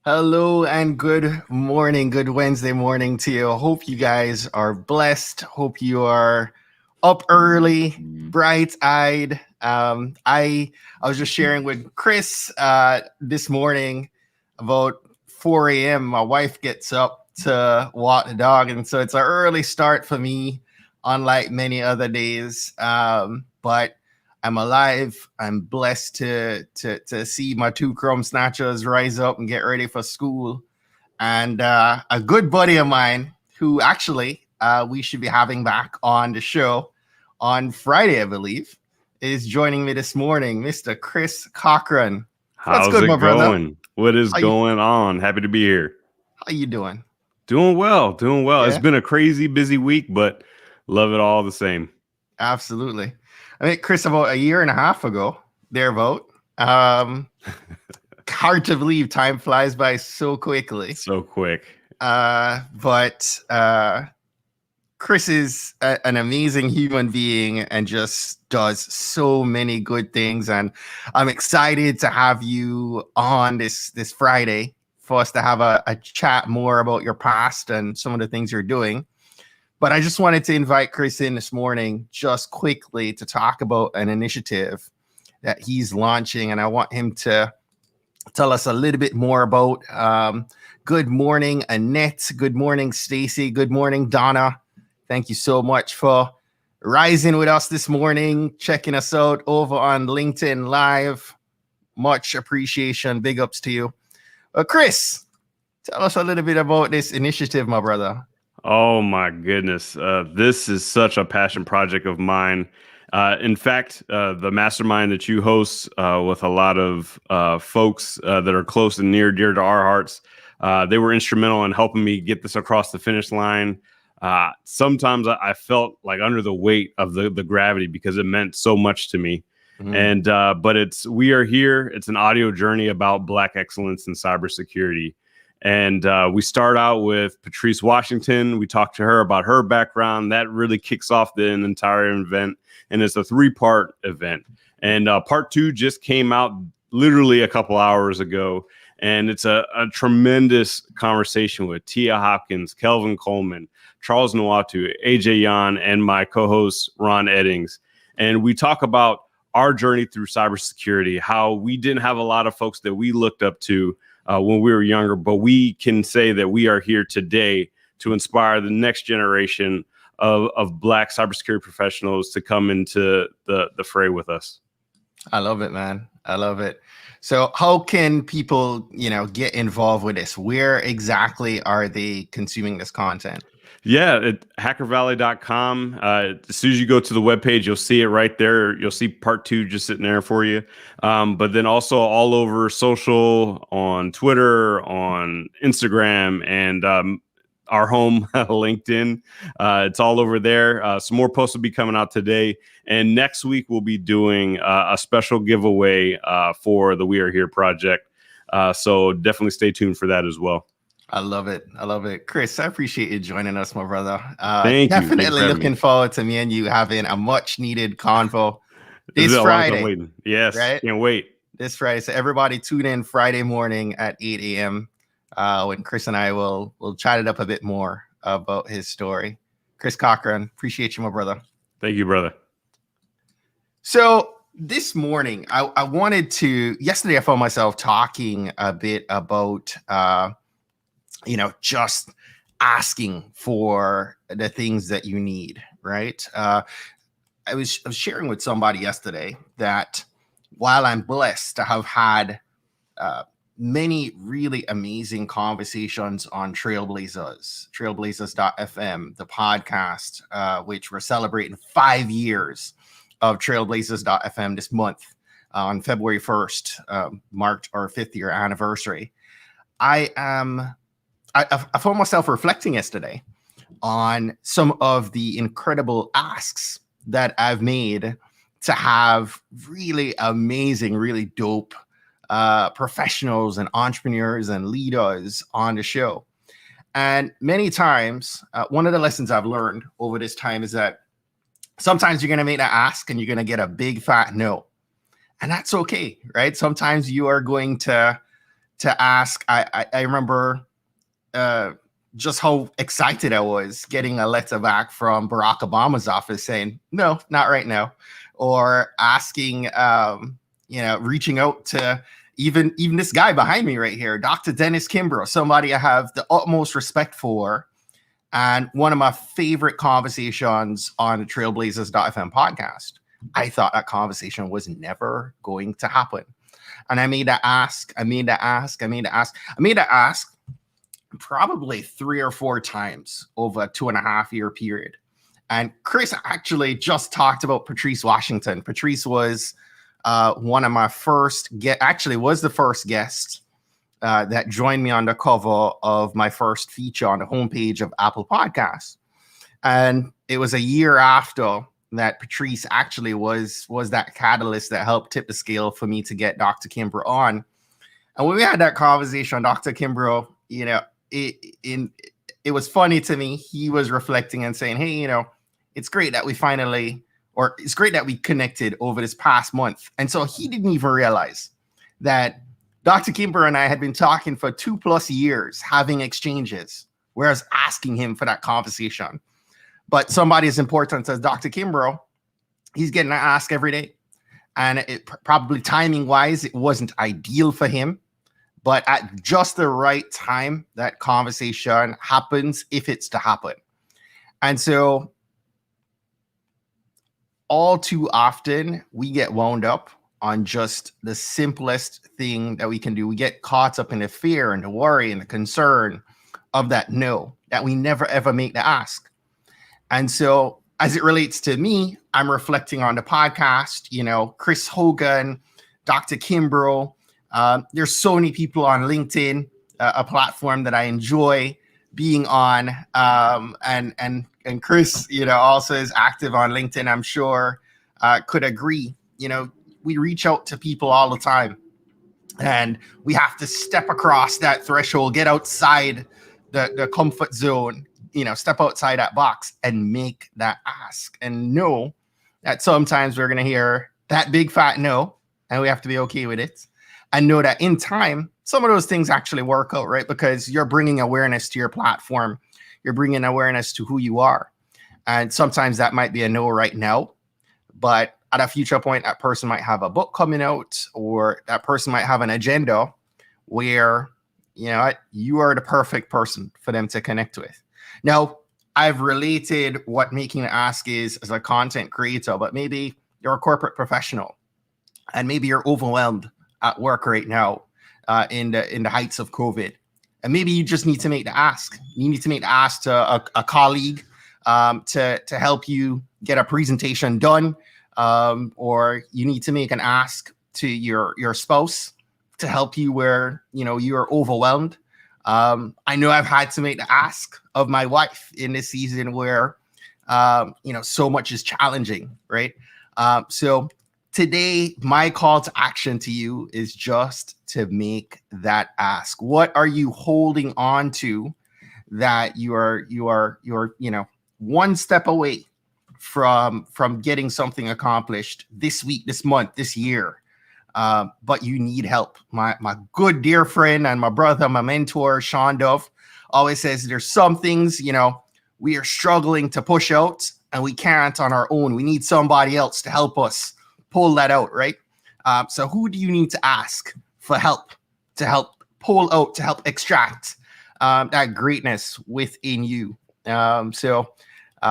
Hello and good morning, good Wednesday morning to you. Hope you guys are blessed. Hope you are up early, bright-eyed. I was just sharing with Chris this morning about 4 a.m. My wife gets up to walk the dog, and so it's an early start for me, unlike many other days. But I'm alive. I'm blessed to see my two crumb snatchers rise up and get ready for school. And a good buddy of mine, who actually we should be having back on the show on Friday, I believe, is joining me this morning, Mr. Chris Cochran. What's How's good, my it brother? going? What is How you, going on? Happy to be here. how you doing? Doing well, doing well. It's Yeah, been a crazy busy week, but love it all the same. absolutely. I mean, Chris, about a year and a half ago, thereabout. Um, Hard to believe time flies by so quickly. So quick. But Chris is an amazing human being and just does so many good things. And I'm excited to have you on this Friday for us to have a chat more about your past and some of the things you're doing. But I just wanted to invite Chris in this morning just quickly to talk about an initiative that he's launching. And I want him to tell us a little bit more about. Good morning, Annette. Good morning, Stacy. Good morning, Donna. Thank you so much for rising with us this morning, checking us out over on LinkedIn Live. Much appreciation. Big ups to you. Chris, tell us a little bit about this initiative, my brother. Oh my goodness. This is such a passion project of mine. In fact, the mastermind that you host with a lot of folks that are close and near dear to our hearts, they were instrumental in helping me get this across the finish line. Sometimes I felt like under the weight of the gravity because it meant so much to me. And but we are here. It's an audio journey about Black excellence in cybersecurity. And we start out with Patrice Washington. We talk to her about her background. That really kicks off the entire event. And it's a 3-part event. And part 2 just came out literally a couple hours ago. And it's a tremendous conversation with Tia Hopkins, Kelvin Coleman, Charles Nwatu, AJ Yan, and my co-host, Ron Eddings. And we talk about our journey through cybersecurity, how we didn't have a lot of folks that we looked up to when we were younger, but we can say that we are here today to inspire the next generation of Black cybersecurity professionals to come into the fray with us. I love it, man. I love it. So how can people, get involved with this? Where exactly are they consuming this content? Yeah, at hackervalley.com. As soon as you go to the webpage, you'll see it right there. You'll see part 2 just sitting there for you. But then also all over social, on Twitter, on Instagram, and our home, LinkedIn. It's all over there. Some more posts will be coming out today. And next week, we'll be doing a special giveaway for the We Are Here project. So definitely stay tuned for that as well. I love it. I love it. Chris, I appreciate you joining us, my brother. Thank you. Definitely looking forward to me and you having a much needed convo this Friday. Waiting. Yes, right? Can't wait. This Friday. So everybody tune in Friday morning at 8 a.m. When Chris and I will chat it up a bit more about his story. Chris Cochran, appreciate you, my brother. Thank you, brother. So this morning, I wanted to, yesterday I found myself talking a bit about just asking for the things that you need, right? I was sharing with somebody yesterday that while I'm blessed to have had many really amazing conversations on Trailblazers.fm, the podcast, which we're celebrating 5 years of Trailblazers.fm this month on February 1st, marked our 5th year anniversary. I found myself reflecting yesterday on some of the incredible asks that I've made to have really amazing, really dope professionals and entrepreneurs and leaders on the show. And many times, one of the lessons I've learned over this time is that sometimes you're going to make that ask and you're going to get a big fat no. And that's okay, right? Sometimes you are going to to ask. I remember just how excited I was getting a letter back from Barack Obama's office saying, no, not right now. Or asking, reaching out to even this guy behind me right here, Dr. Dennis Kimbrough, somebody I have the utmost respect for. And one of my favorite conversations on the Trailblazers.fm podcast. I thought that conversation was never going to happen. And I made that ask probably 3 or 4 times over a 2.5-year period. And Chris actually just talked about Patrice Washington. Patrice was one of my first was the first guest that joined me on the cover of my first feature on the homepage of Apple Podcasts. And it was a year after that Patrice actually was that catalyst that helped tip the scale for me to get Dr. Kimbrough on. And when we had that conversation, Dr. Kimbrough, it was funny to me. He was reflecting and saying, hey, it's great that it's great that we connected over this past month. And so he didn't even realize that Dr. Kimbrough and I had been talking for 2+ years, having exchanges, whereas asking him for that conversation. But somebody as important as Dr. Kimbrough, he's getting an ask every day. And it probably timing wise, it wasn't ideal for him. But at just the right time, that conversation happens if it's to happen. And so all too often, we get wound up on just the simplest thing that we can do. We get caught up in the fear and the worry and the concern of that no, that we never, ever make the ask. And so as it relates to me, I'm reflecting on the podcast, Chris Hogan, Dr. Kimbrough. There's so many people on LinkedIn, a platform that I enjoy being on. And Chris, also is active on LinkedIn, I'm sure, could agree. We reach out to people all the time, and we have to step across that threshold, get outside the comfort zone, step outside that box and make that ask, and know that sometimes we're going to hear that big fat no, and we have to be okay with it, and know that in time, some of those things actually work out, right? Because you're bringing awareness to your platform. You're bringing awareness to who you are. And sometimes that might be a no right now, but at a future point, that person might have a book coming out, or that person might have an agenda where, you are the perfect person for them to connect with. Now, I've related what making an ask is as a content creator, but maybe you're a corporate professional and maybe you're overwhelmed at work right now in the heights of COVID. And maybe you just need to make the ask. You need to make the ask to a colleague to help you get a presentation done. Or you need to make an ask to your spouse to help you where, you're overwhelmed. I know I've had to make the ask of my wife in this season where, so much is challenging, right? So today, my call to action to you is just to make that ask. What are you holding on to that you are one step away from getting something accomplished this week, this month, this year? But you need help. My good dear friend and my brother, my mentor, Sean Dove, always says there's some things, we are struggling to push out and we can't on our own. We need somebody else to help us pull that out, right? So who do you need to ask for help, to help pull out, to help extract that greatness within you? So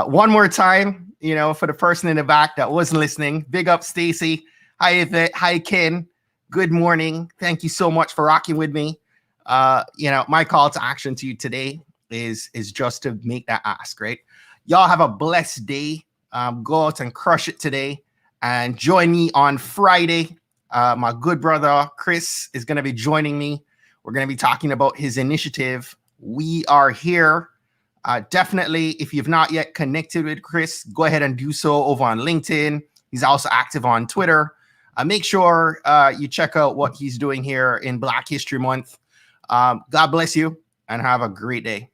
one more time, for the person in the back that wasn't listening, big up Stacy. Hi, Yvette. Hi, Ken. Good morning. Thank you so much for rocking with me. My call to action to you today is just to make that ask, right? Y'all have a blessed day. Go out and crush it today. And join me on Friday. My good brother, Chris, is going to be joining me. We're going to be talking about his initiative. We are here. Definitely, if you've not yet connected with Chris, go ahead and do so over on LinkedIn. He's also active on Twitter. Make sure you check out what he's doing here in Black History Month. God bless you and have a great day.